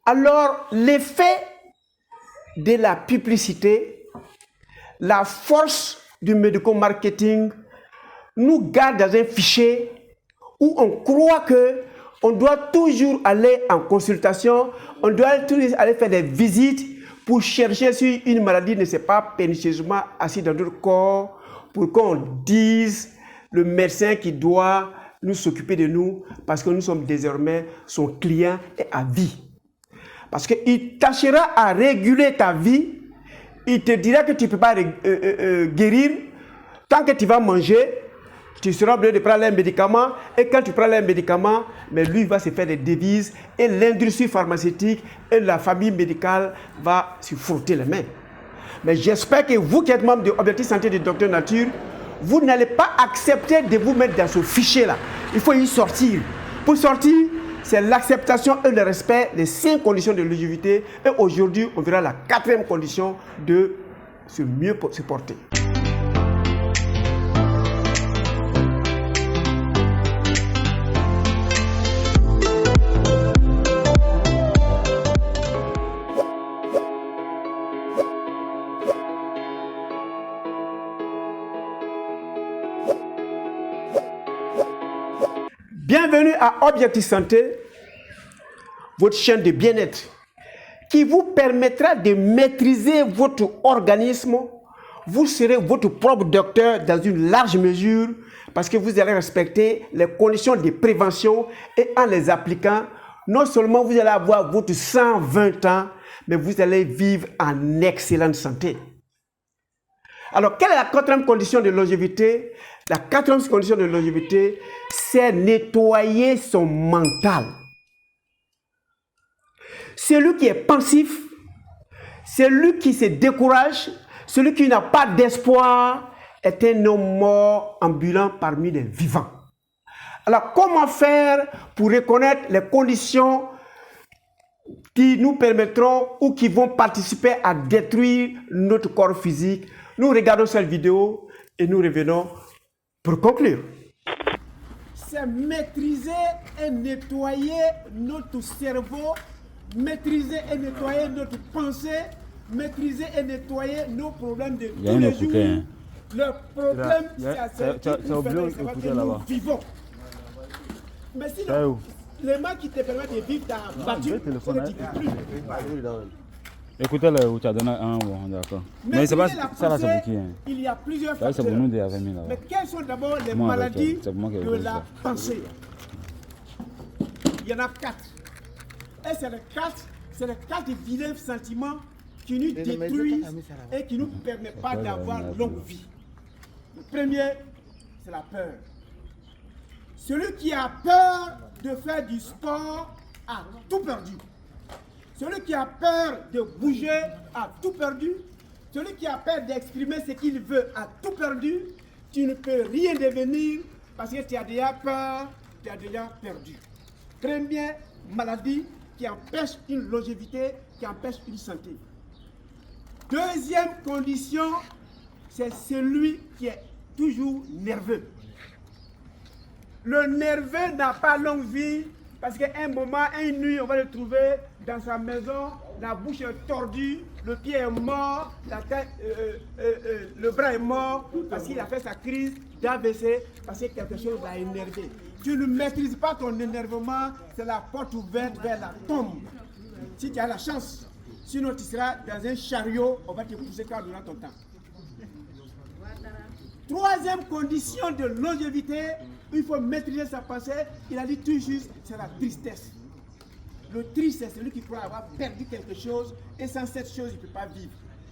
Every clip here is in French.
Alors, l'effet de la publicité, la force du médico-marketing nous garde dans un fichier où on croit que on doit toujours aller en consultation, on doit toujours aller faire des visites pour chercher si une maladie ne s'est pas pernicieusement assise dans notre corps, pour qu'on dise le médecin qui doit nous s'occuper de nous parce que nous sommes désormais son client et à vie. Parce qu'il tâchera à réguler ta vie, il te dira que tu ne peux pas guérir tant que tu vas manger. Tu seras obligé de prendre un médicament et quand tu prends un médicament, mais lui va se faire des devises et l'industrie pharmaceutique et la famille médicale va se frotter les mains. Mais j'espère que vous qui êtes membre de Objectif Santé de Docteur Nature, vous n'allez pas accepter de vous mettre dans ce fichier-là. Il faut y sortir. Pour sortir, c'est l'acceptation et le respect des 5 conditions de longévité. Et aujourd'hui, on verra la 4e condition de se mieux se porter. Bienvenue à Objectif Santé, votre chaîne de bien-être qui vous permettra de maîtriser votre organisme. Vous serez votre propre docteur dans une large mesure parce que vous allez respecter les conditions de prévention et en les appliquant, non seulement vous allez avoir votre 120 ans, mais vous allez vivre en excellente santé. Alors, quelle est la 4e condition de longévité? La 4e condition de longévité, c'est nettoyer son mental. Celui qui est pensif, celui qui se décourage, celui qui n'a pas d'espoir, est un homme mort ambulant parmi les vivants. Alors, comment faire pour reconnaître les conditions qui nous permettront ou qui vont participer à détruire notre corps physique? Nous regardons cette vidéo et nous revenons pour conclure. C'est maîtriser et nettoyer notre cerveau, maîtriser et nettoyer notre pensée, maîtriser et nettoyer nos problèmes de tous les jours. Le problème, c'est que nous vivons. Mais sinon, les mains qui te permettent de vivre ta voiture, c'est le type plus. Écoutez, là, tu as donné un bon, d'accord. Mais c'est pas ça, là, c'est pour qui? Il y a plusieurs facteurs. C'est pour nous, des 20 000 là. Mais quelles sont d'abord les maladies de la pensée? Il y en a 4. Et c'est les 4 vilains sentiments qui nous détruisent et qui ne nous permettent pas d'avoir longue vie. Le premier, c'est la peur. Celui qui a peur de faire du sport a tout perdu. Celui qui a peur de bouger a tout perdu. Celui qui a peur d'exprimer ce qu'il veut a tout perdu. Tu ne peux rien devenir parce que tu as déjà peur, tu as déjà perdu. Première maladie qui empêche une longévité, qui empêche une santé. Deuxième condition, c'est celui qui est toujours nerveux. Le nerveux n'a pas longue vie parce qu'à un moment, une nuit, on va le trouver dans sa maison, la bouche est tordue, le pied est mort, la tête, le bras est mort parce qu'il a fait sa crise d'AVC parce que quelque chose l'a énervé. Tu ne maîtrises pas ton énervement, c'est la porte ouverte vers la tombe. Si tu as la chance, sinon tu seras dans un chariot, on va te pousser quand durant ton temps. Troisième condition de longévité, il faut maîtriser sa pensée. Il a dit tout juste, c'est la tristesse. Le triste, c'est celui qui croit avoir perdu quelque chose et sans cette chose, il ne peut pas vivre.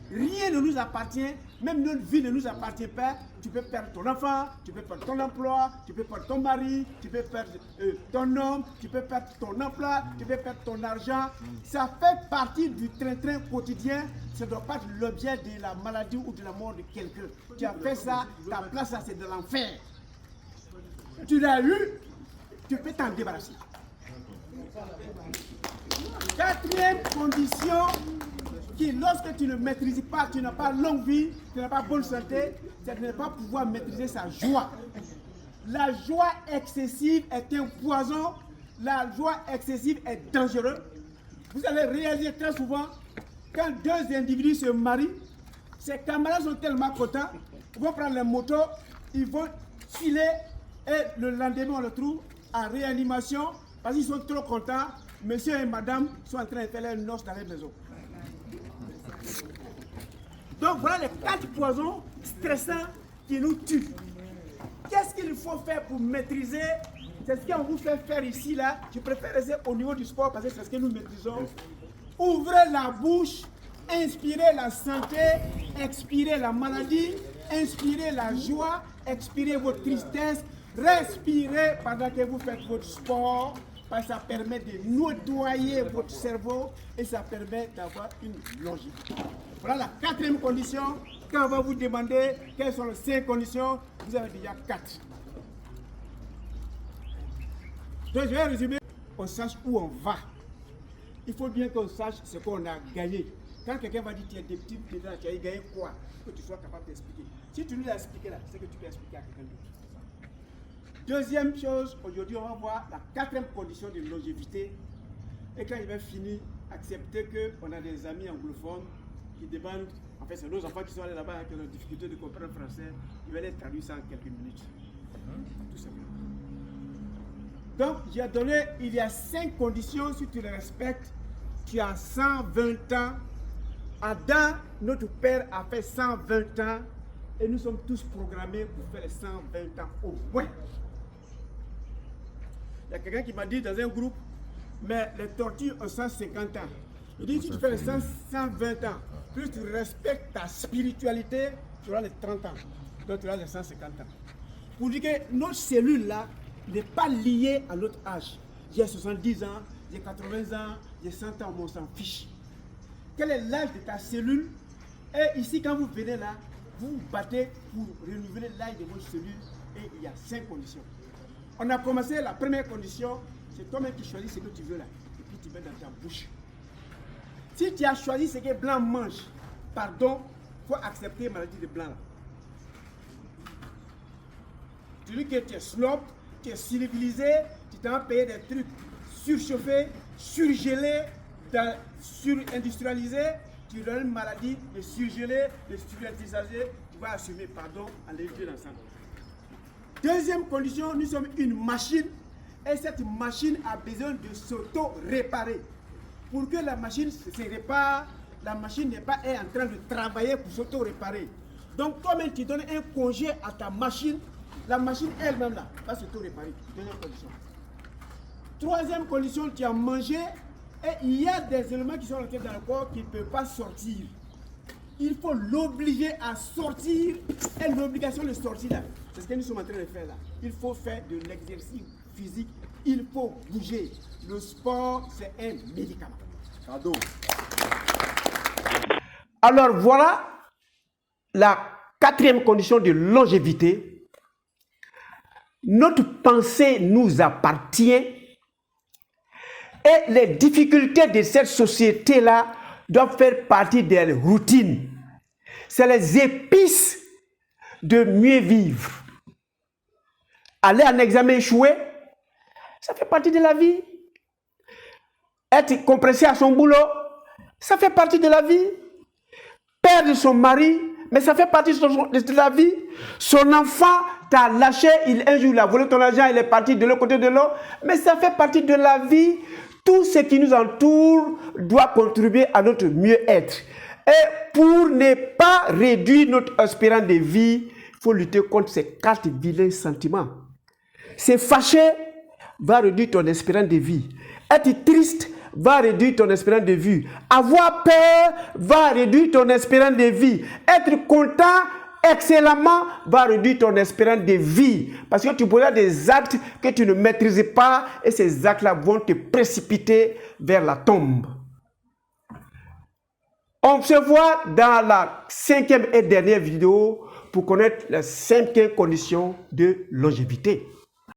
Rien ne nous appartient, même notre vie ne nous appartient pas. Tu peux perdre ton enfant, tu peux perdre ton emploi, tu peux perdre ton mari, tu peux perdre ton homme, tu peux perdre ton emploi, tu peux perdre ton argent. Ça fait partie du train-train quotidien. Ça ne doit pas être l'objet de la maladie ou de la mort de quelqu'un. Tu as fait ça, ta place là, c'est de l'enfer. Tu l'as eu, tu peux t'en débarrasser. Quatrième condition, qui lorsque tu ne maîtrises pas, tu n'as pas longue vie, tu n'as pas bonne santé, c'est de ne pas pouvoir maîtriser sa joie. La joie excessive est un poison, la joie excessive est dangereuse. Vous allez réaliser très souvent, quand deux individus se marient, ces camarades sont tellement contents, ils vont prendre les motos, ils vont filer, et le lendemain on le trouve en réanimation, parce qu'ils sont trop contents, monsieur et madame sont en train de faire les noces dans les maisons. Donc voilà les 4 poisons stressants qui nous tuent. Qu'est-ce qu'il faut faire pour maîtriser? C'est ce qu'on vous fait faire ici, là. Je préfère rester au niveau du sport parce que c'est ce que nous maîtrisons. Ouvrez la bouche, inspirez la santé, expirez la maladie, inspirez la joie, expirez votre tristesse, respirez pendant que vous faites votre sport, parce que ça permet de nettoyer votre cerveau et ça permet d'avoir une longévité. Voilà la 4e condition. Quand on va vous demander quelles sont les 5 conditions, vous avez déjà 4. Donc je vais résumer, on sache où on va. Il faut bien qu'on sache ce qu'on a gagné. Quand quelqu'un va dire tu as des petits pédales, tu as gagné quoi? Que tu sois capable d'expliquer. Si tu nous l'as expliqué là, c'est que tu peux expliquer à quelqu'un d'autre. Deuxième chose, aujourd'hui on va voir la 4e condition de longévité. Et quand il va finir, accepter qu'on a des amis anglophones qui demandent, en fait c'est nos enfants qui sont allés là-bas qui ont des difficultés de comprendre le français, il va les traduire ça en quelques minutes. Tout simplement. Donc, j'ai donné, il y a 5 conditions, si tu les respectes, tu as 120 ans. Adam, notre père, a fait 120 ans et nous sommes tous programmés pour faire les 120 ans au moins. Il y a quelqu'un qui m'a dit dans un groupe, mais les tortues ont 150 ans. Il dit, si tu fais les 120 ans, plus tu respectes ta spiritualité, tu auras les 30 ans. Donc, tu auras les 150 ans. Pour dire que notre cellule là, n'est pas lié à notre âge. J'ai 70 ans, j'ai 80 ans, j'ai 100 ans, on s'en fiche. Quel est l'âge de ta cellule? Et ici, quand vous venez là, vous vous battez pour renouveler l'âge de votre cellule et il y a 5 conditions. On a commencé, la première condition, c'est toi-même qui choisis ce que tu veux là, et puis tu mets dans ta bouche. Si tu as choisi ce que blanc mange, pardon, il faut accepter la maladie de blanc là. Tu dis que tu es snob, tu es civilisé, tu t'en payé des trucs surchauffés, surgelés, surindustrialisés, tu donnes une maladie de surgelé, de surindustrialisé, tu vas assumer, pardon, en les deux ensemble. Deuxième condition, nous sommes une machine et cette machine a besoin de s'auto-réparer. Pour que la machine se répare, la machine n'est pas en train de travailler pour s'auto-réparer. Donc, toi-même, tu donnes un congé à ta machine. La machine elle-même là va se tout réparer. Deuxième condition. Troisième condition, tu as mangé et il y a des éléments qui sont rentrés dans le corps qui ne peuvent pas sortir. Il faut l'obliger à sortir et l'obligation de sortir là. C'est ce que nous sommes en train de faire là. Il faut faire de l'exercice physique, il faut bouger. Le sport, c'est un médicament. Pardon. Alors voilà la 4e condition de longévité. Notre pensée nous appartient et les difficultés de cette société-là doivent faire partie des routines. C'est les épices de mieux vivre. Aller en examen échoué, ça fait partie de la vie. Être compressé à son boulot, ça fait partie de la vie. Perdre son mari, mais ça fait partie de la vie. Son enfant t'a lâché, un jour il a volé ton argent, il est parti de l'autre côté de l'eau, mais ça fait partie de la vie. Tout ce qui nous entoure doit contribuer à notre mieux-être. Et pour ne pas réduire notre espérance de vie, il faut lutter contre ces 4 vilains sentiments. Se fâcher va réduire ton espérance de vie. Être triste va réduire ton espérance de vie. Avoir peur va réduire ton espérance de vie. Être content excellemment va réduire ton espérance de vie. Parce que tu pourras des actes que tu ne maîtrises pas et ces actes-là vont te précipiter vers la tombe. On se voit dans la 5e et dernière vidéo pour connaître la 5e condition de longévité.